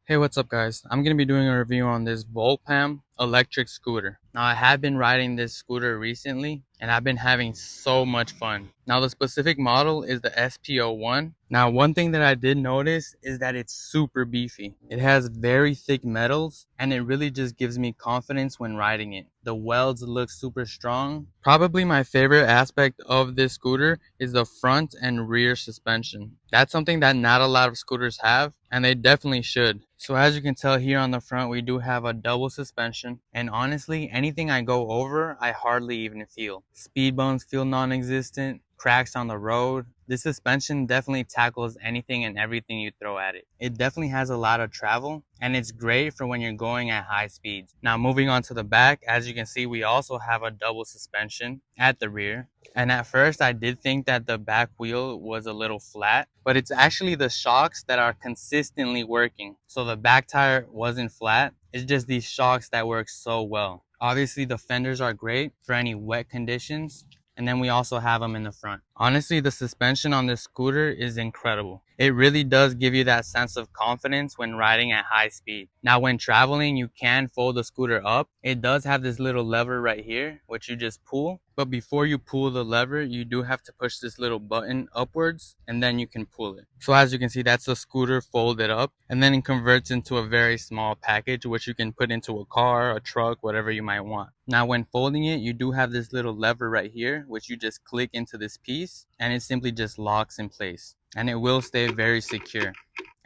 Hey, what's up guys? I'm going to be doing a review on this Volpam electric scooter. Now I have been riding this scooter recently and I've been having so much fun. Now the specific model is the SP01. Now one thing that I did notice is that it's super beefy. It has very thick metals and it really just gives me confidence when riding it. The welds look super strong. Probably my favorite aspect of this scooter is the front and rear suspension. That's something that not a lot of scooters have, and they definitely should. So as you can tell here on the front, we do have a double suspension, and honestly, anything I go over, I hardly even feel. Speed bumps feel non-existent, cracks on the road. This suspension definitely tackles anything and everything you throw at it. It definitely has a lot of travel, and it's great for when you're going at high speeds. Now moving on to the back, as you can see, we also have a double suspension at the rear. And at first I did think that the back wheel was a little flat, but it's actually the shocks that are consistently working. So the back tire wasn't flat, it's just these shocks that work so well. Obviously the fenders are great for any wet conditions. And then we also have them in the front. Honestly, the suspension on this scooter is incredible. It really does give you that sense of confidence when riding at high speed. Now when traveling, you can fold the scooter up. It does have this little lever right here, which you just pull. But before you pull the lever, you do have to push this little button upwards and then you can pull it. So as you can see, that's the scooter folded up, and then it converts into a very small package, which you can put into a car, a truck, whatever you might want. Now when folding it, you do have this little lever right here, which you just click into this piece and it simply just locks in place. And it will stay very secure,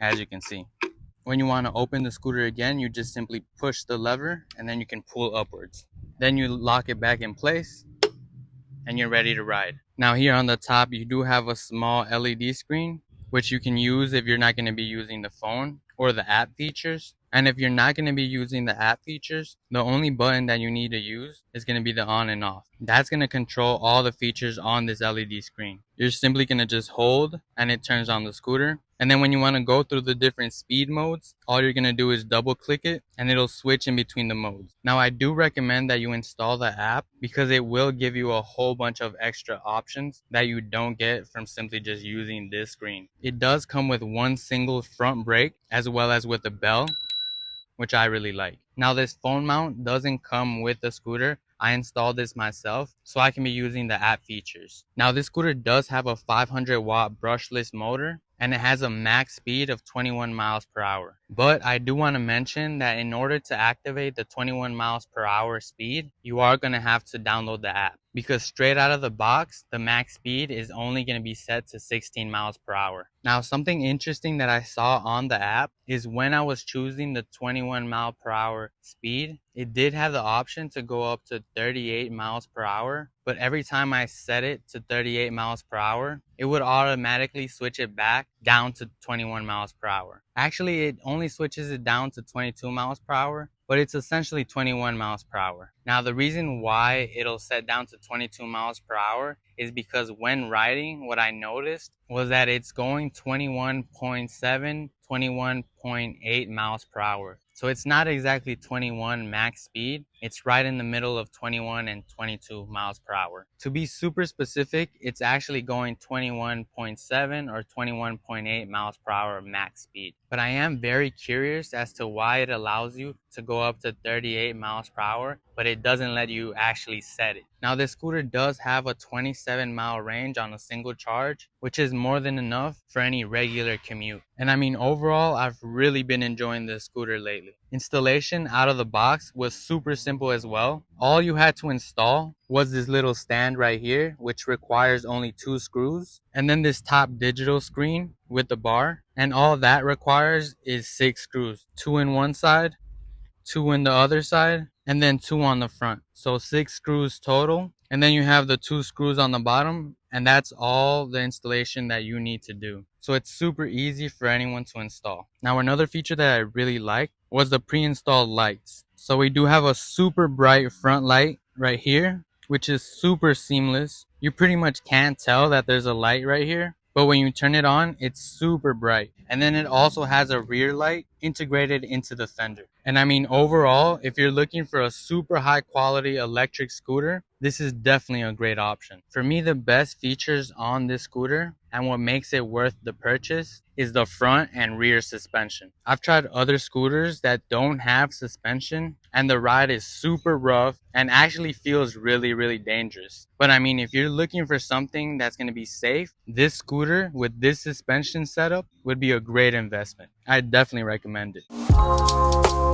as you can see. When you want to open the scooter again, you just simply push the lever and then you can pull upwards. Then you lock it back in place and you're ready to ride. Now here on the top, you do have a small LED screen, which you can use if you're not going to be using the phone or the app features. And if you're not going to be using the app features, the only button that you need to use is going to be the on and off. That's going to control all the features on this LED screen. You're simply going to just hold and it turns on the scooter. And then when you want to go through the different speed modes, all you're going to do is double click it and it'll switch in between the modes. Now I do recommend that you install the app because it will give you a whole bunch of extra options that you don't get from simply just using this screen. It does come with one single front brake as well as with a bell, which I really like. Now this phone mount doesn't come with the scooter. I installed this myself so I can be using the app features. Now this scooter does have a 500 watt brushless motor and it has a max speed of 21 miles per hour. But I do want to mention that in order to activate the 21 miles per hour speed, you are going to have to download the app, because straight out of the box, the max speed is only going to be set to 16 miles per hour. Now something interesting that I saw on the app is when I was choosing the 21 mile per hour speed, it did have the option to go up to 38 miles per hour. But every time I set it to 38 miles per hour, it would automatically switch it back down to 21 miles per hour. Actually, it only switches it down to 22 miles per hour, but it's essentially 21 miles per hour. Now, the reason why it'll set down to 22 miles per hour is because when riding, what I noticed was that it's going 21.7, 21.8 miles per hour. So it's not exactly 21 max speed. It's right in the middle of 21 and 22 miles per hour. To be super specific, it's actually going 21.7 or 21.8 miles per hour max speed. But I am very curious as to why it allows you to go up to 38 miles per hour, but it doesn't let you actually set it. Now this scooter does have a 27-mile range on a single charge, which is more than enough for any regular commute. And I mean, overall, I've really been enjoying this scooter lately. Installation out of the box was super simple as well. All you had to install was this little stand right here, which requires only 2 screws, and then this top digital screen with the bar, and all that requires is 6 screws, 2 in one side, 2 in the other side, and then 2 on the front. So 6 screws total, and then you have the 2 screws on the bottom, and that's all the installation that you need to do. So it's super easy for anyone to install. Now another feature that I really liked was the pre-installed lights. So we do have a super bright front light right here, which is super seamless. You pretty much can't tell that there's a light right here, but when you turn it on, it's super bright. And then it also has a rear light, integrated into the fender. And I mean, overall, if you're looking for a super high quality electric scooter, this is definitely a great option. For me, the best features on this scooter and what makes it worth the purchase is the front and rear suspension. I've tried other scooters that don't have suspension and the ride is super rough and actually feels really dangerous. But I mean, if you're looking for something that's going to be safe, this scooter with this suspension setup would be a great investment. I definitely recommend it.